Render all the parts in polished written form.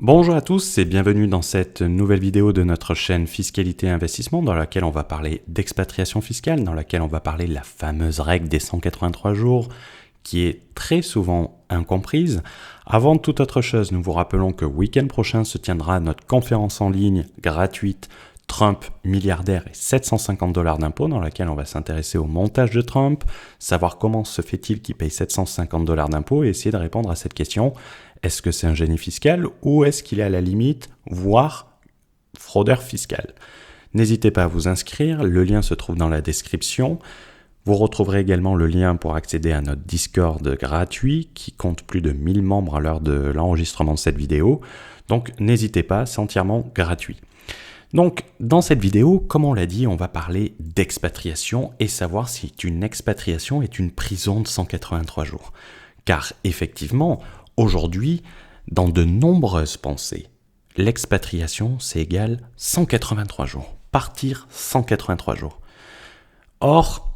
Bonjour à tous et bienvenue dans cette nouvelle vidéo de notre chaîne Fiscalité et Investissement dans laquelle on va parler d'expatriation fiscale, dans laquelle on va parler de la fameuse règle des 183 jours qui est très souvent incomprise. Avant toute autre chose, nous vous rappelons que week-end prochain se tiendra notre conférence en ligne gratuite Trump milliardaire et 750 $ d'impôts dans laquelle on va s'intéresser au montage de Trump, savoir comment se fait-il qu'il paye 750 $ d'impôts et essayer de répondre à cette question. Est-ce que c'est un génie fiscal ou est-ce qu'il est à la limite, voire fraudeur fiscal? N'hésitez pas à vous inscrire, le lien se trouve dans la description. Vous retrouverez également le lien pour accéder à notre Discord gratuit qui compte plus de 1000 membres à l'heure de l'enregistrement de cette vidéo. Donc n'hésitez pas, c'est entièrement gratuit. Donc dans cette vidéo, comme on l'a dit, on va parler d'expatriation et savoir si une expatriation est une prison de 183 jours. Car effectivement, aujourd'hui, dans de nombreuses pensées, l'expatriation, c'est égal 183 jours. Partir 183 jours. Or,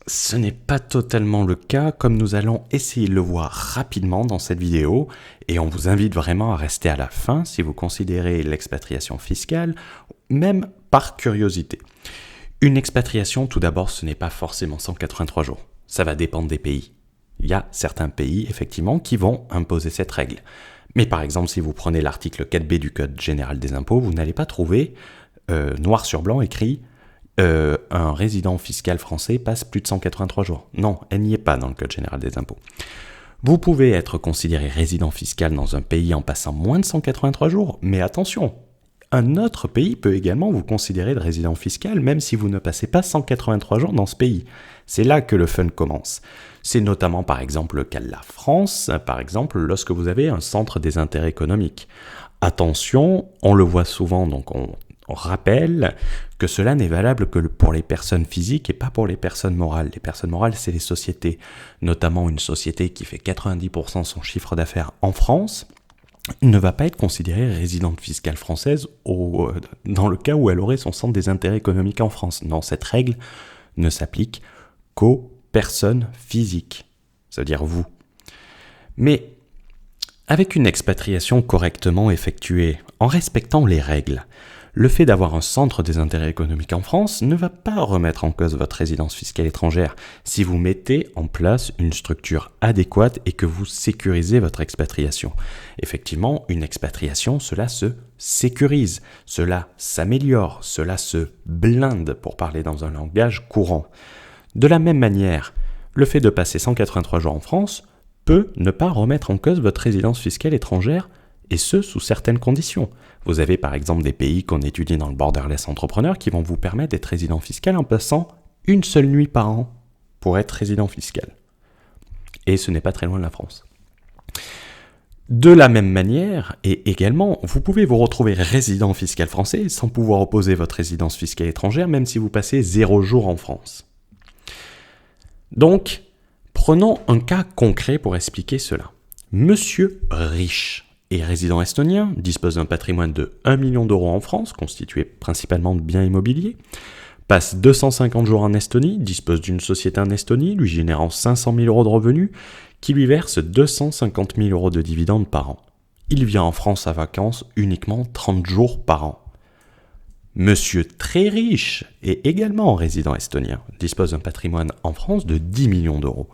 ce n'est pas totalement le cas, comme nous allons essayer de le voir rapidement dans cette vidéo, et on vous invite vraiment à rester à la fin si vous considérez l'expatriation fiscale, même par curiosité. Une expatriation, tout d'abord, ce n'est pas forcément 183 jours. Ça va dépendre des pays. Il y a certains pays, effectivement, qui vont imposer cette règle. Mais par exemple, si vous prenez l'article 4B du Code général des impôts, vous n'allez pas trouver noir sur blanc écrit un résident fiscal français passe plus de 183 jours. Non, elle n'y est pas dans le Code général des impôts. Vous pouvez être considéré résident fiscal dans un pays en passant moins de 183 jours, mais attention, un autre pays peut également vous considérer de résident fiscal même si vous ne passez pas 183 jours dans ce pays. C'est là que le fun commence. C'est notamment par exemple le cas de la France, par exemple lorsque vous avez un centre des intérêts économiques. Attention, on le voit souvent, donc on rappelle que cela n'est valable que pour les personnes physiques et pas pour les personnes morales. Les personnes morales, c'est les sociétés, notamment une société qui fait 90% de son chiffre d'affaires en France, ne va pas être considérée résidente fiscale française dans le cas où elle aurait son centre des intérêts économiques en France. Non, cette règle ne s'applique qu'aux personnes physiques, c'est-à-dire vous. Mais avec une expatriation correctement effectuée, en respectant les règles, le fait d'avoir un centre des intérêts économiques en France ne va pas remettre en cause votre résidence fiscale étrangère si vous mettez en place une structure adéquate et que vous sécurisez votre expatriation. Effectivement, une expatriation, cela se sécurise, cela s'améliore, cela se blinde pour parler dans un langage courant. De la même manière, le fait de passer 183 jours en France peut ne pas remettre en cause votre résidence fiscale étrangère et ce, sous certaines conditions. Vous avez par exemple des pays qu'on étudie dans le Borderless Entrepreneur qui vont vous permettre d'être résident fiscal en passant une seule nuit par an pour être résident fiscal. Et ce n'est pas très loin de la France. De la même manière, et également, vous pouvez vous retrouver résident fiscal français sans pouvoir opposer votre résidence fiscale étrangère même si vous passez 0 jours en France. Donc, prenons un cas concret pour expliquer cela. Monsieur Riche est résident estonien, dispose d'un patrimoine de 1 million d'euros en France, constitué principalement de biens immobiliers, passe 250 jours en Estonie, dispose d'une société en Estonie, lui générant 500 000 € de revenus, qui lui verse 250 000 € de dividendes par an. Il vient en France à vacances uniquement 30 jours par an. Monsieur très riche est également résident estonien, dispose d'un patrimoine en France de 10 millions d'euros.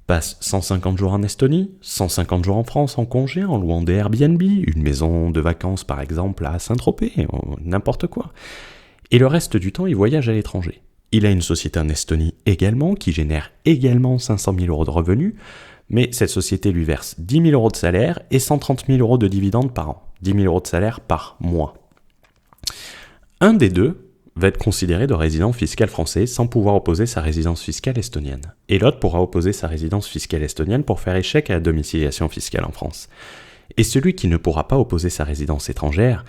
Passe 150 jours en Estonie, 150 jours en France en congé, en louant des Airbnb, une maison de vacances par exemple à Saint-Tropez, n'importe quoi. Et le reste du temps, il voyage à l'étranger. Il a une société en Estonie également, qui génère également 500 000 € de revenus, mais cette société lui verse 10 000 € de salaire et 130 000 € de dividendes par an. 10 000 € de salaire par mois. Un des deux va être considéré de résident fiscal français sans pouvoir opposer sa résidence fiscale estonienne. Et l'autre pourra opposer sa résidence fiscale estonienne pour faire échec à la domiciliation fiscale en France. Et celui qui ne pourra pas opposer sa résidence étrangère,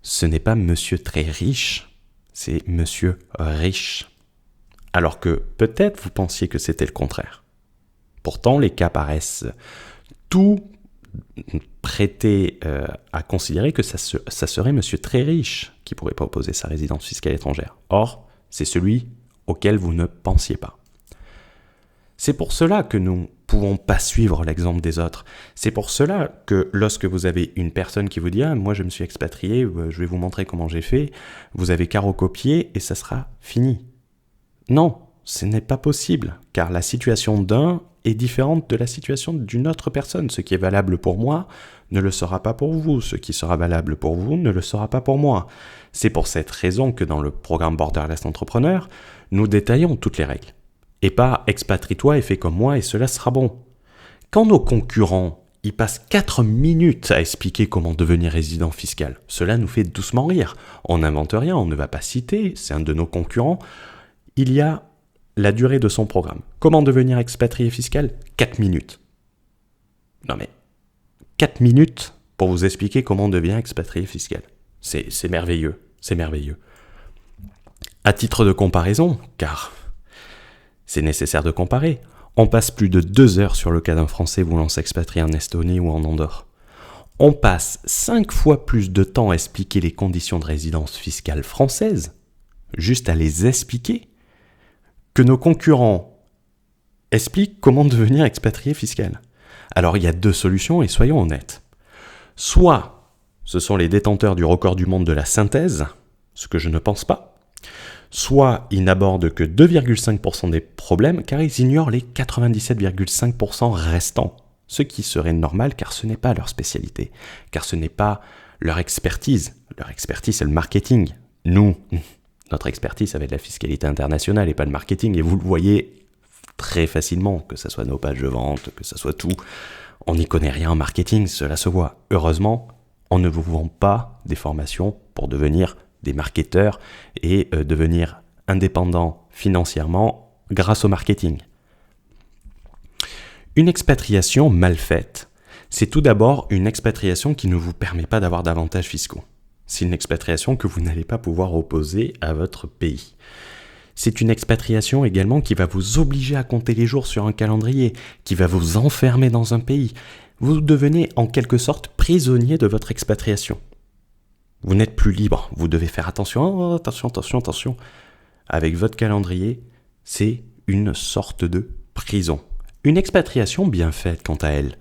ce n'est pas monsieur très riche, c'est monsieur riche. Alors que peut-être vous pensiez que c'était le contraire. Pourtant, les cas paraissent tout prêter à considérer que ça serait monsieur très riche qui ne pourrait pas opposer sa résidence fiscale étrangère. Or, c'est celui auquel vous ne pensiez pas. C'est pour cela que nous pouvons pas suivre l'exemple des autres. C'est pour cela que lorsque vous avez une personne qui vous dit « Ah, moi je me suis expatrié, je vais vous montrer comment j'ai fait », vous avez qu'à recopier et ça sera fini. Non, ce n'est pas possible, car la situation d'un est différente de la situation d'une autre personne. Ce qui est valable pour moi ne le sera pas pour vous. Ce qui sera valable pour vous ne le sera pas pour moi. C'est pour cette raison que dans le programme Borderless Entrepreneur, nous détaillons toutes les règles. Et pas « expatrie-toi et fais comme moi et cela sera bon ». Quand nos concurrents y passent 4 minutes à expliquer comment devenir résident fiscal, cela nous fait doucement rire. On n'invente rien, on ne va pas citer, c'est un de nos concurrents. Il y a la durée de son programme. Comment devenir expatrié fiscal ? 4 minutes. Non mais, 4 minutes pour vous expliquer comment devenir expatrié fiscal. C'est merveilleux, c'est merveilleux. À titre de comparaison, car c'est nécessaire de comparer, on passe plus de 2 heures sur le cas d'un Français voulant s'expatrier en Estonie ou en Andorre. On passe 5 fois plus de temps à expliquer les conditions de résidence fiscale française, juste à les expliquer, que nos concurrents expliquent comment devenir expatrié fiscal. Alors il y a 2 solutions et soyons honnêtes. Soit ce sont les détenteurs du record du monde de la synthèse, ce que je ne pense pas, soit ils n'abordent que 2,5% des problèmes car ils ignorent les 97,5% restants, ce qui serait normal car ce n'est pas leur spécialité, car ce n'est pas leur expertise. Leur expertise c'est le marketing. Nous, notre expertise, ça va être la fiscalité internationale et pas le marketing. Et vous le voyez très facilement, que ce soit nos pages de vente, que ce soit tout. On n'y connaît rien en marketing, cela se voit. Heureusement, on ne vous vend pas des formations pour devenir des marketeurs et devenir indépendant financièrement grâce au marketing. Une expatriation mal faite, c'est tout d'abord une expatriation qui ne vous permet pas d'avoir d'avantages fiscaux. C'est une expatriation que vous n'allez pas pouvoir opposer à votre pays. C'est une expatriation également qui va vous obliger à compter les jours sur un calendrier, qui va vous enfermer dans un pays. Vous devenez en quelque sorte prisonnier de votre expatriation. Vous n'êtes plus libre, vous devez faire attention, attention. Avec votre calendrier, c'est une sorte de prison. Une expatriation bien faite quant à elle,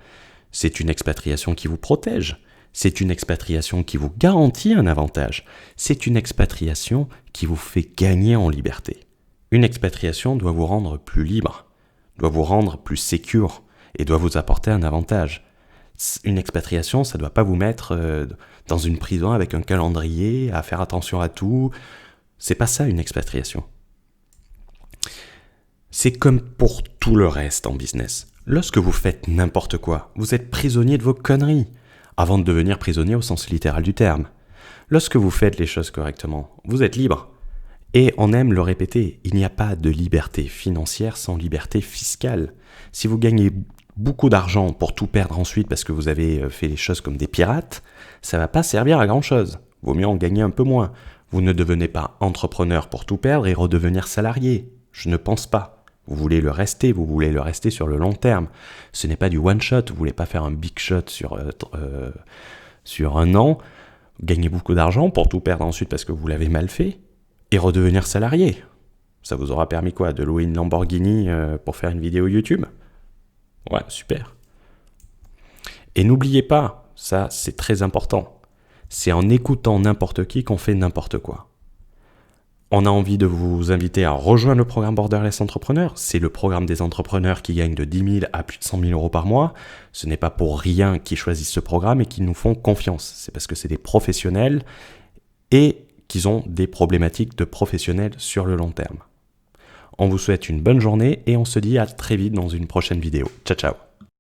c'est une expatriation qui vous protège. C'est une expatriation qui vous garantit un avantage. C'est une expatriation qui vous fait gagner en liberté. Une expatriation doit vous rendre plus libre, doit vous rendre plus sécure et doit vous apporter un avantage. Une expatriation, ça ne doit pas vous mettre dans une prison avec un calendrier, à faire attention à tout. C'est pas ça une expatriation. C'est comme pour tout le reste en business. Lorsque vous faites n'importe quoi, vous êtes prisonnier de vos conneries, avant de devenir prisonnier au sens littéral du terme. Lorsque vous faites les choses correctement, vous êtes libre. Et on aime le répéter, il n'y a pas de liberté financière sans liberté fiscale. Si vous gagnez beaucoup d'argent pour tout perdre ensuite parce que vous avez fait les choses comme des pirates, ça ne va pas servir à grand chose. Vaut mieux en gagner un peu moins. Vous ne devenez pas entrepreneur pour tout perdre et redevenir salarié. Je ne pense pas. Vous voulez le rester sur le long terme. Ce n'est pas du one shot, vous ne voulez pas faire un big shot sur 1 an, gagner beaucoup d'argent pour tout perdre ensuite parce que vous l'avez mal fait, et redevenir salarié. Ça vous aura permis quoi ? De louer une Lamborghini pour faire une vidéo YouTube ? Ouais, super. Et n'oubliez pas, ça c'est très important, c'est en écoutant n'importe qui qu'on fait n'importe quoi. On a envie de vous inviter à rejoindre le programme Borderless Entrepreneur. C'est le programme des entrepreneurs qui gagnent de 10 000 à plus de 100 000 euros par mois. Ce n'est pas pour rien qu'ils choisissent ce programme et qu'ils nous font confiance. C'est parce que c'est des professionnels et qu'ils ont des problématiques de professionnels sur le long terme. On vous souhaite une bonne journée et on se dit à très vite dans une prochaine vidéo. Ciao, ciao.